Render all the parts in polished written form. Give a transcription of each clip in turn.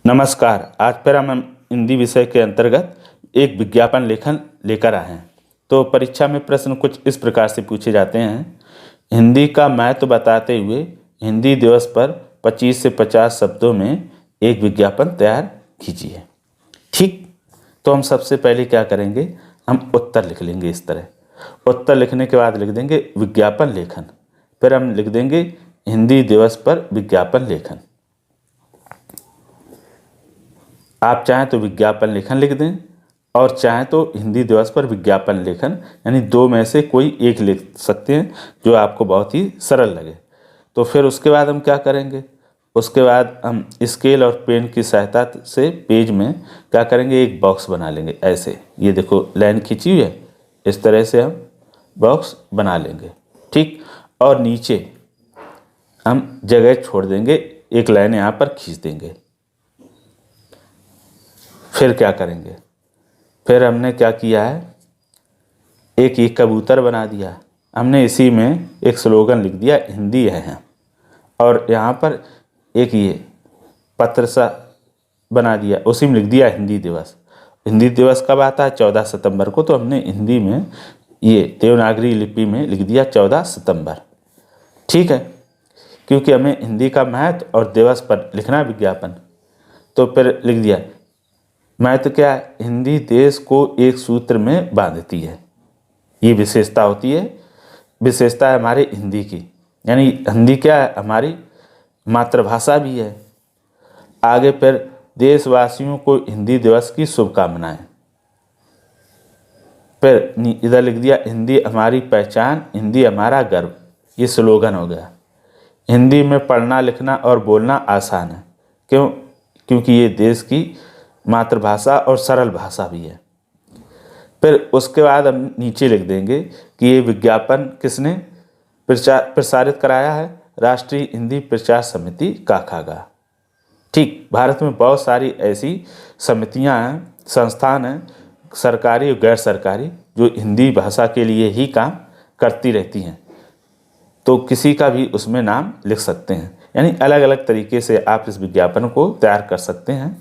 नमस्कार। आज फिर हम हिंदी विषय के अंतर्गत एक विज्ञापन लेखन लेकर आए हैं। तो परीक्षा में प्रश्न कुछ इस प्रकार से पूछे जाते हैं। हिंदी का महत्व बताते हुए हिंदी दिवस पर 25 से 50 शब्दों में एक विज्ञापन तैयार कीजिए। ठीक, तो हम सबसे पहले क्या करेंगे, हम उत्तर लिख लेंगे इस तरह। उत्तर लिखने के बाद लिख देंगे विज्ञापन लेखन, फिर हम लिख देंगे हिंदी दिवस पर विज्ञापन लेखन। आप चाहें तो विज्ञापन लेखन लिख दें और चाहें तो हिंदी दिवस पर विज्ञापन लेखन, यानी दो में से कोई एक लिख सकते हैं जो आपको बहुत ही सरल लगे। तो फिर उसके बाद हम क्या करेंगे, उसके बाद हम स्केल और पेन की सहायता से पेज में क्या करेंगे, एक बॉक्स बना लेंगे। ऐसे ये देखो लाइन खींची हुई है, इस तरह से हम बॉक्स बना लेंगे। ठीक, और नीचे हम जगह छोड़ देंगे, एक लाइन यहाँ पर खींच देंगे। फिर क्या करेंगे, फिर हमने क्या किया है, एक कबूतर बना दिया। हमने इसी में एक स्लोगन लिख दिया, हिंदी है, और यहाँ पर एक ये पत्र सा बना दिया, उसी में लिख दिया हिंदी दिवस। हिंदी दिवस कब आता है, 14 सितंबर को, तो हमने हिंदी में ये देवनागरी लिपि में लिख दिया 14 सितंबर। ठीक है, क्योंकि हमें हिंदी का महत्व और दिवस पर लिखना विज्ञापन, तो फिर लिख दिया महत्व क्या है, हिंदी देश को एक सूत्र में बांधती है। ये विशेषता होती है, विशेषता है हमारे हिंदी की, यानी हिंदी क्या है, हमारी मातृभाषा भी है। आगे फिर देशवासियों को हिंदी दिवस की शुभकामनाएं। फिर इधर लिख दिया हिंदी हमारी पहचान, हिंदी हमारा गर्व। ये स्लोगन हो गया। हिंदी में पढ़ना लिखना और बोलना आसान है, क्योंकि ये देश की मातृभाषा और सरल भाषा भी है। फिर उसके बाद हम नीचे लिख देंगे कि ये विज्ञापन किसने प्रसारित कराया है, राष्ट्रीय हिंदी प्रचार समिति काखागा। ठीक, भारत में बहुत सारी ऐसी समितियां हैं, संस्थान हैं, सरकारी और गैर सरकारी, जो हिंदी भाषा के लिए ही काम करती रहती हैं। तो किसी का भी उसमें नाम लिख सकते हैं, यानी अलग अलग तरीके से आप इस विज्ञापन को तैयार कर सकते हैं।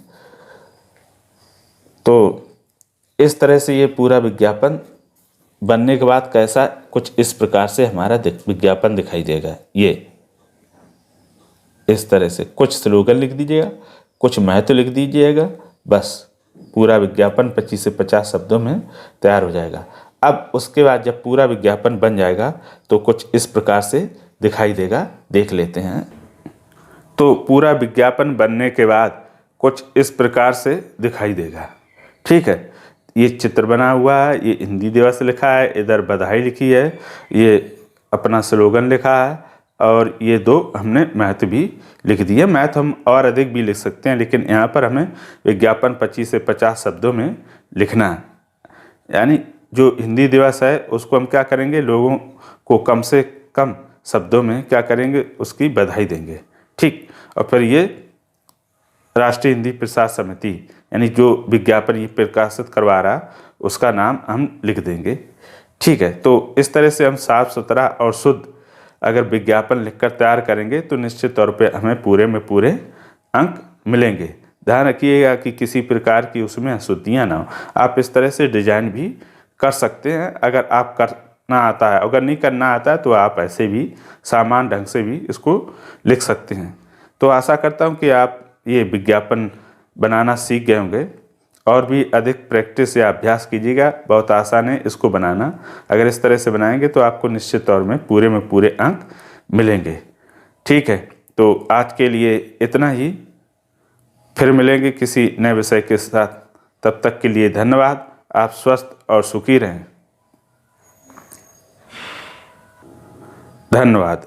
तो इस तरह से ये पूरा विज्ञापन बनने के बाद कैसा, कुछ इस प्रकार से हमारा विज्ञापन दिखाई देगा। ये इस तरह से कुछ स्लोगन लिख दीजिएगा, कुछ महत्व लिख दीजिएगा, बस पूरा विज्ञापन 25 से 50 शब्दों में तैयार हो जाएगा। अब उसके बाद जब पूरा विज्ञापन बन जाएगा तो कुछ इस प्रकार से दिखाई देगा, देख लेते हैं। तो पूरा विज्ञापन बनने के बाद कुछ इस प्रकार से दिखाई देगा। ठीक है, ये चित्र बना हुआ है, ये हिंदी दिवस लिखा है, इधर बधाई लिखी है, ये अपना स्लोगन लिखा है, और ये दो हमने महत्व भी लिख दिए। महत्व हम और अधिक भी लिख सकते हैं, लेकिन यहाँ पर हमें विज्ञापन 25 से 50 शब्दों में लिखना है। यानी जो हिंदी दिवस है उसको हम क्या करेंगे, लोगों को कम से कम शब्दों में क्या करेंगे, उसकी बधाई देंगे। ठीक, और फिर ये राष्ट्रीय हिंदी प्रसार समिति, यानी जो विज्ञापन ये प्रकाशित करवा रहा उसका नाम हम लिख देंगे। ठीक है, तो इस तरह से हम साफ सुथरा और शुद्ध अगर विज्ञापन लिखकर तैयार करेंगे तो निश्चित तौर पे हमें पूरे में पूरे अंक मिलेंगे। ध्यान रखिएगा कि किसी प्रकार की उसमें अशुद्धियाँ ना हो। आप इस तरह से डिजाइन भी कर सकते हैं अगर आप करना आता है। अगर नहीं करना आता है तो आप ऐसे भी सामान्य ढंग से भी इसको लिख सकते हैं। तो आशा करता हूँ कि आप ये विज्ञापन बनाना सीख गए होंगे, और भी अधिक प्रैक्टिस या अभ्यास कीजिएगा। बहुत आसान है इसको बनाना। अगर इस तरह से बनाएंगे तो आपको निश्चित तौर में पूरे अंक मिलेंगे। ठीक है, तो आज के लिए इतना ही, फिर मिलेंगे किसी नए विषय के साथ। तब तक के लिए धन्यवाद। आप स्वस्थ और सुखी रहें। धन्यवाद।